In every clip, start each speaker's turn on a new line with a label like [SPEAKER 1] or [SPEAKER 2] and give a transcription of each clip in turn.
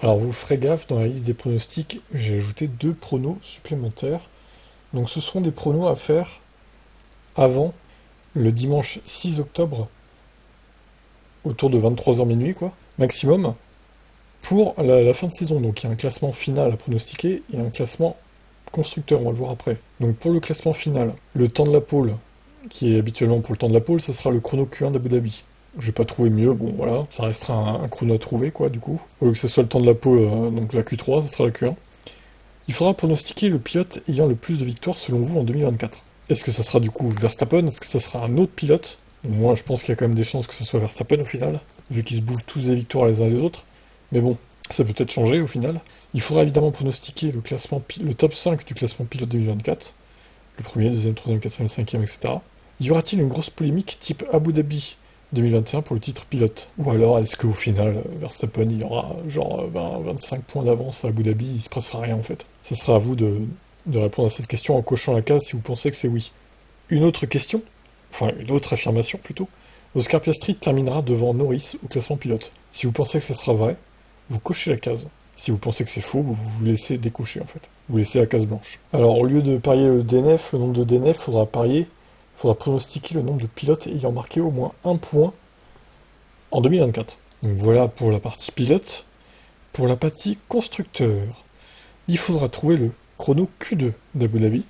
[SPEAKER 1] Alors vous ferez gaffe, dans la liste des pronostics, j'ai ajouté 2 pronos supplémentaires. Donc ce seront des pronos à faire avant le dimanche 6 octobre, autour de 23h minuit, quoi, maximum, pour la fin de saison. Donc il y a un classement final à pronostiquer et un classement constructeur, on va le voir après. Donc pour le classement final, le temps de la pole, qui est habituellement pour le temps de la pole, ça sera le chrono Q1 d'Abu Dhabi. J'ai pas trouvé mieux, bon voilà, ça restera un chrono à trouver, quoi, du coup. Au lieu que ce soit le temps de la pole, donc la Q3, ça sera la Q1. Il faudra pronostiquer le pilote ayant le plus de victoires selon vous en 2024. Est-ce que ça sera du coup Verstappen? Est-ce que ça sera un autre pilote? Moi, je pense qu'il y a quand même des chances que ce soit Verstappen au final, vu qu'ils se bouffent tous les victoires les uns les autres. Mais bon, ça peut peut-être changer au final. Il faudra évidemment pronostiquer le top 5 du classement pilote 2024. Le premier, deuxième, troisième, quatrième, cinquième, etc. Y aura-t-il une grosse polémique type Abu Dhabi 2021 pour le titre pilote? Ou alors est-ce qu'au final, Verstappen, il y aura genre 20-25 points d'avance à Abu Dhabi, il se passera rien en fait? Ce sera à vous de répondre à cette question en cochant la case si vous pensez que c'est oui. Une autre question, enfin une autre affirmation plutôt, Oscar Piastri terminera devant Norris au classement pilote. Si vous pensez que ce sera vrai, vous cochez la case. Si vous pensez que c'est faux, vous vous laissez décocher en fait. Vous laissez la case blanche. Alors au lieu de parier le DNF, le nombre de DNF, faudra pronostiquer le nombre de pilotes ayant marqué au moins un point en 2024. Donc voilà pour la partie pilote. Pour la partie constructeur, il faudra trouver le chrono Q2 d'Abu Dhabi.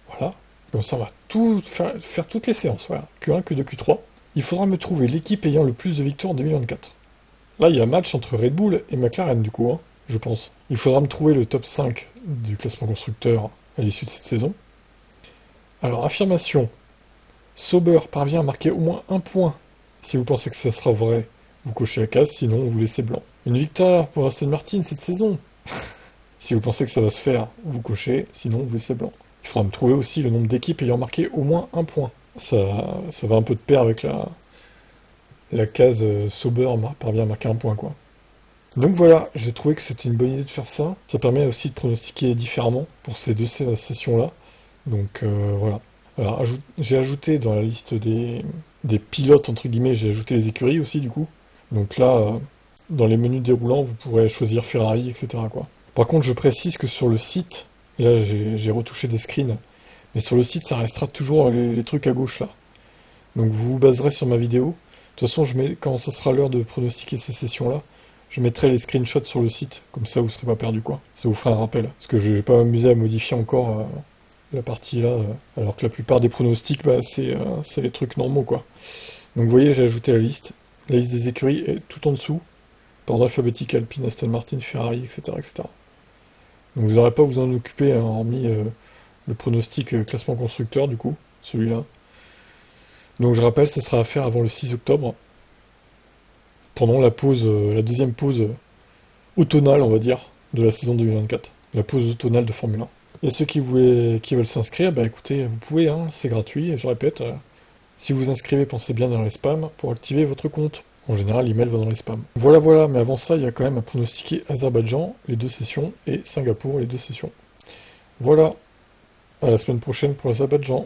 [SPEAKER 1] Voilà. Comme ça, on va faire toutes les séances. Voilà. Q1, Q2, Q3. Il faudra me trouver l'équipe ayant le plus de victoires en 2024. Là, il y a un match entre Red Bull et McLaren, du coup, hein, je pense. Il faudra me trouver le top 5 du classement constructeur à l'issue de cette saison. Alors, affirmation. Sauber parvient à marquer au moins un point. Si vous pensez que ça sera vrai, vous cochez la case, sinon vous laissez blanc. Une victoire pour Aston Martin cette saison. Si vous pensez que ça va se faire, vous cochez, sinon vous laissez blanc. Il faudra me trouver aussi le nombre d'équipes ayant marqué au moins un point. Ça va un peu de pair avec la case Sauber parvient à marquer un point, quoi. Donc voilà, j'ai trouvé que c'était une bonne idée de faire ça. Ça permet aussi de pronostiquer différemment pour ces deux sessions-là. Donc voilà. Alors j'ai ajouté dans la liste des pilotes, entre guillemets, j'ai ajouté les écuries aussi, du coup. Donc là, dans les menus déroulants, vous pourrez choisir Ferrari, etc., quoi. Par contre, je précise que sur le site, et là j'ai retouché des screens, mais sur le site, ça restera toujours les trucs à gauche, là. Donc vous vous baserez sur ma vidéo. De toute façon, quand ça sera l'heure de pronostiquer ces sessions-là, je mettrai les screenshots sur le site, comme ça vous serez pas perdu, quoi. Ça vous fera un rappel. Parce que je vais pas m'amuser à modifier encore la partie là, alors que la plupart des pronostics, c'est les trucs normaux, quoi. Donc vous voyez, j'ai ajouté la liste. La liste des écuries est tout en dessous, par ordre alphabétique, Alpine, Aston Martin, Ferrari, etc., etc. Donc vous n'aurez pas à vous en occuper, hein, hormis le pronostic classement constructeur, du coup, celui-là. Donc je rappelle, ça sera à faire avant le 6 octobre, pendant la pause, la deuxième pause automnale, on va dire, de la saison 2024. La pause automnale de Formule 1. Et ceux qui veulent s'inscrire, bah écoutez, vous pouvez, hein, c'est gratuit, et je répète, si vous vous inscrivez, pensez bien dans les spams pour activer votre compte. En général, l'email va dans les spams. Voilà, mais avant ça, il y a quand même à pronostiquer Azerbaïdjan, les 2 sessions, et Singapour, les 2 sessions. Voilà, à la semaine prochaine pour l'Azerbaïdjan.